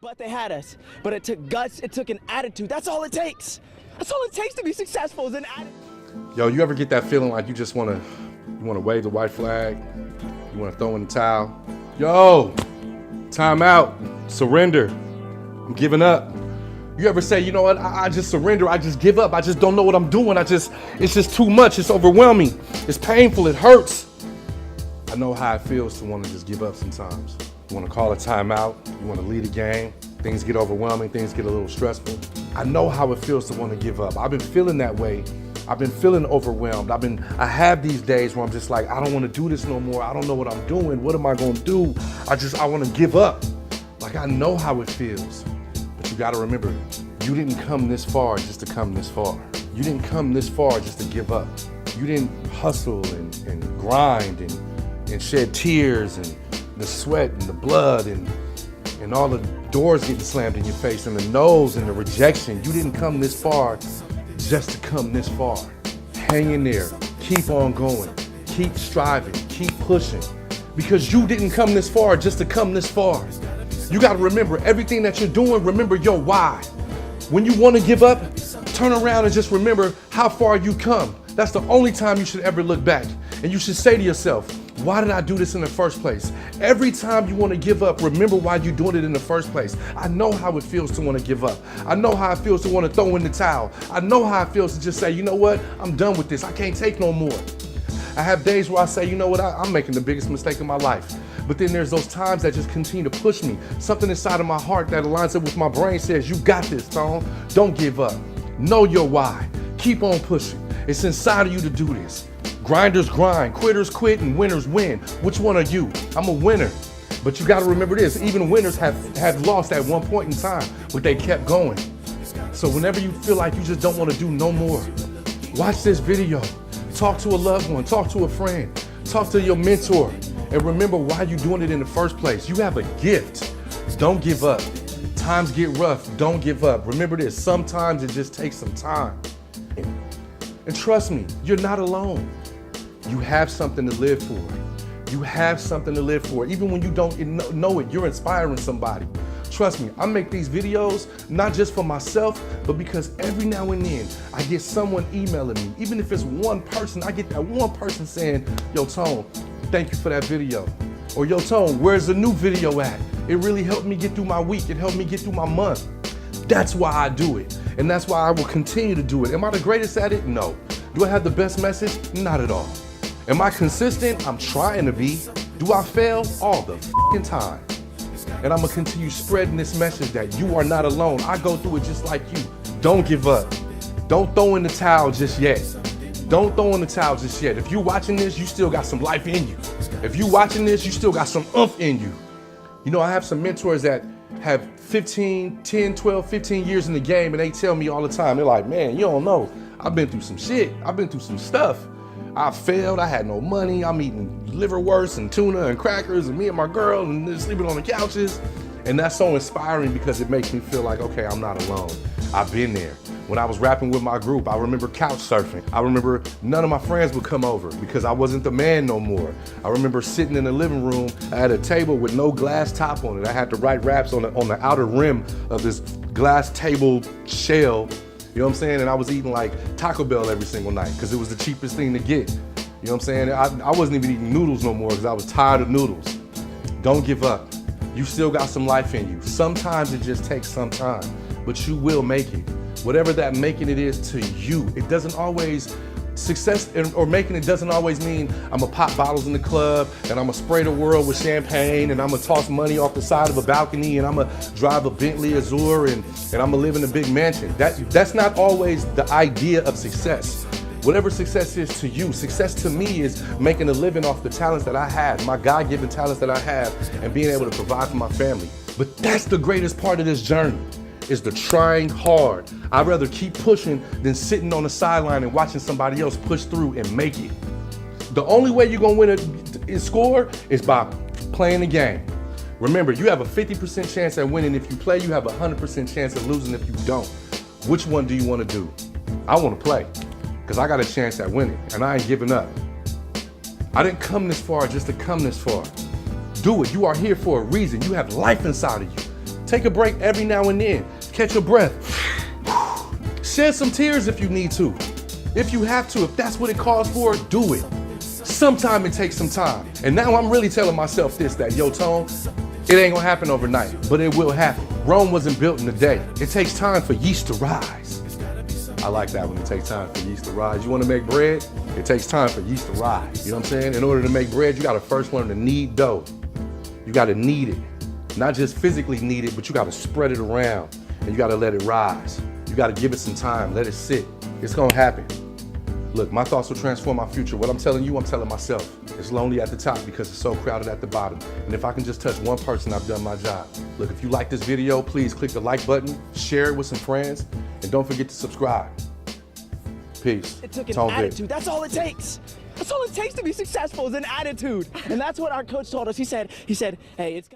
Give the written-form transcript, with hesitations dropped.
But they had us. But it took guts, it took an attitude. That's all it takes. That's all it takes to be successful is an attitude. Yo, you ever get that feeling like you just wanna wave the white flag? You wanna throw in the towel? Yo, time out, surrender, I'm giving up. You ever say, you know what, I just surrender, I just give up, I just don't know what I'm doing, it's just too much, it's overwhelming, it's painful, it hurts. I know how it feels to wanna just give up sometimes. You wanna call a timeout, you wanna lead a game, things get overwhelming, things get a little stressful. I know how it feels to wanna give up. I've been feeling that way. I've been feeling overwhelmed. I have these days where I'm just like, I don't wanna do this no more. I don't know what I'm doing. What am I gonna do? I wanna give up. Like, I know how it feels. But you gotta remember, you didn't come this far just to come this far. You didn't come this far just to give up. You didn't hustle and grind and shed tears and the sweat and the blood and all the doors getting slammed in your face and the no's and the rejection. You didn't come this far just to come this far. Hang in there, keep on going, keep striving, keep pushing, because you didn't come this far just to come this far. You gotta remember everything that you're doing, remember your why. When you wanna give up, turn around and just remember how far you come. That's the only time you should ever look back. And you should say to yourself, why did I do this in the first place? Every time you want to give up, remember why you're doing it in the first place. I know how it feels to want to give up. I know how it feels to want to throw in the towel. I know how it feels to just say, you know what? I'm done with this. I can't take no more. I have days where I say, you know what? I'm making the biggest mistake of my life. But then there's those times that just continue to push me. Something inside of my heart that aligns up with my brain says, you got this, Tone. Don't give up. Know your why. Keep on pushing. It's inside of you to do this. Grinders grind, quitters quit, and winners win. Which one are you? I'm a winner. But you gotta remember this, even winners have lost at one point in time, but they kept going. So whenever you feel like you just don't wanna do no more, watch this video. Talk to a loved one, talk to a friend, talk to your mentor, and remember why you're doing it in the first place. You have a gift. Don't give up. Times get rough, don't give up. Remember this, sometimes it just takes some time. And trust me, you're not alone. You have something to live for. You have something to live for. Even when you don't know it, you're inspiring somebody. Trust me, I make these videos not just for myself, but because every now and then I get someone emailing me. Even if it's one person, I get that one person saying, yo, Tone, thank you for that video. Or yo, Tone, where's the new video at? It really helped me get through my week. It helped me get through my month. That's why I do it. And that's why I will continue to do it. Am I the greatest at it? No. Do I have the best message? Not at all. Am I consistent? I'm trying to be. Do I fail? All the fucking time. And I'm gonna continue spreading this message that you are not alone. I go through it just like you. Don't give up. Don't throw in the towel just yet. Don't throw in the towel just yet. If you're watching this, you still got some life in you. If you're watching this, you still got some oomph in you. You know, I have some mentors that have 10, 12, 15 years in the game, and they tell me all the time, they're like, man, you don't know. I've been through some shit. I've been through some stuff. I failed, I had no money, I'm eating liverwurst and tuna and crackers and me and my girl and sleeping on the couches. And that's so inspiring because it makes me feel like, okay, I'm not alone. I've been there. When I was rapping with my group, I remember couch surfing. I remember none of my friends would come over because I wasn't the man no more. I remember sitting in the living room, I had a table with no glass top on it. I had to write raps on the outer rim of this glass table shell. You know what I'm saying? And I was eating like Taco Bell every single night because it was the cheapest thing to get. You know what I'm saying? I wasn't even eating noodles no more because I was tired of noodles. Don't give up. You still got some life in you. Sometimes it just takes some time, but you will make it. Whatever that making it is to you, it doesn't always, success or making it doesn't always mean I'm gonna pop bottles in the club and I'm gonna spray the world with champagne and I'm gonna toss money off the side of a balcony and I'm gonna drive a Bentley Azure and I'm gonna live in a big mansion. That's not always the idea of success. Whatever success is to you, success to me is making a living off the talents that I have, my God-given talents that I have, and being able to provide for my family. But that's the greatest part of this journey, is the trying hard. I'd rather keep pushing than sitting on the sideline and watching somebody else push through and make it. The only way you're gonna win a score is by playing the game. Remember, you have a 50% chance at winning if you play, you have a 100% chance of losing if you don't. Which one do you wanna do? I wanna play, because I got a chance at winning, and I ain't giving up. I didn't come this far just to come this far. Do it, you are here for a reason. You have life inside of you. Take a break every now and then. Catch your breath. Shed some tears if you need to. If you have to, if that's what it calls for, do it. Sometime it takes some time. And now I'm really telling myself this, that yo, Tone, it ain't gonna happen overnight, but it will happen. Rome wasn't built in a day. It takes time for yeast to rise. I like that when it takes time for yeast to rise. You wanna make bread? It takes time for yeast to rise. You know what I'm saying? In order to make bread, you gotta first learn to knead dough. You gotta knead it. Not just physically knead it, but you gotta spread it around and you gotta let it rise. You gotta give it some time, let it sit. It's gonna happen. Look, my thoughts will transform my future. What I'm telling you, I'm telling myself. It's lonely at the top because it's so crowded at the bottom. And if I can just touch one person, I've done my job. Look, if you like this video, please click the like button, share it with some friends, and don't forget to subscribe. Peace. It took an Tone Vic. attitude. That's all it takes. That's all it takes to be successful is an attitude. And that's what our coach told us. He said, hey, it's